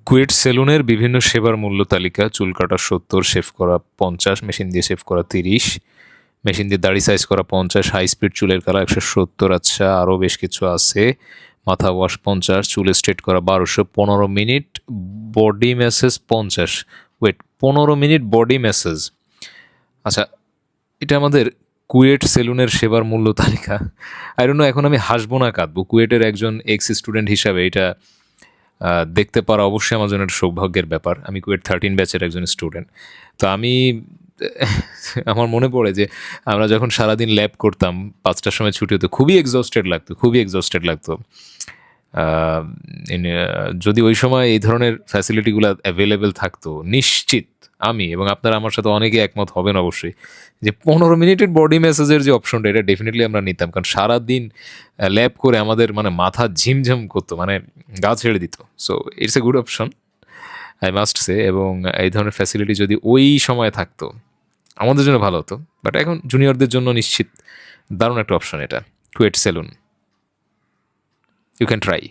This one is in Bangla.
কুয়েট সেলুনের বিভিন্ন সেবার মূল্য তালিকা: চুল কাটা 70, শেভ করা 50, মেশিন দিয়ে শেভ করা 30, মেশিন দিয়ে দাড়ি সাইজ করা 50, হাই স্পিড চুলের কালা 170। আচ্ছা, আরও বেশ কিছু আছে। মাথা ওয়াশ 50, চুল স্ট্রেট করা 1200, 15 মিনিট বডি ম্যাসেজ 50। ওয়েট, 15 মিনিট বডি ম্যাসেজ? আচ্ছা, এটা আমাদের কুয়েট সেলুনের সেবার মূল্য তালিকা। আই ডোন্ট নো, এখন আমি হাসবো না কাঁদবো। কুয়েটের একজন এক্স স্টুডেন্ট হিসাবে এটা দেখতে পারা অবশ্যই আমার জন্য একটা সৌভাগ্যের ব্যাপার। আমি কুয়েট 13 ব্যাচের একজন স্টুডেন্ট। তো আমি আমার মনে পড়ে যে আমরা যখন সারাদিন ল্যাব করতাম, 5টার সময় ছুটি হতো, খুবই এক্সস্টেড লাগতো। যদি ওই সময় এই ধরনের ফ্যাসিলিটিগুলো অ্যাভেলেবেল থাকতো, নিশ্চিত আমি এবং আপনারা আমার সাথে অনেকে একমত হবেন অবশ্যই, যে 15 মিনিটের বডি ম্যাসেজের যে অপশনটা, এটা ডেফিনেটলি আমরা নিতাম। কারণ সারাদিন ল্যাব করে আমাদের মানে মাথা ঝিমঝিম করতো, মানে গা ছেড়ে দিত। So it's a good option, I must say. এবং এই ধরনের ফ্যাসিলিটি যদি ওই সময় থাকতো, আমাদের জন্য ভালো হতো। বাট এখন জুনিয়রদের জন্য নিশ্চিত দারুণ একটা অপশন এটা, quiet salon. You can try.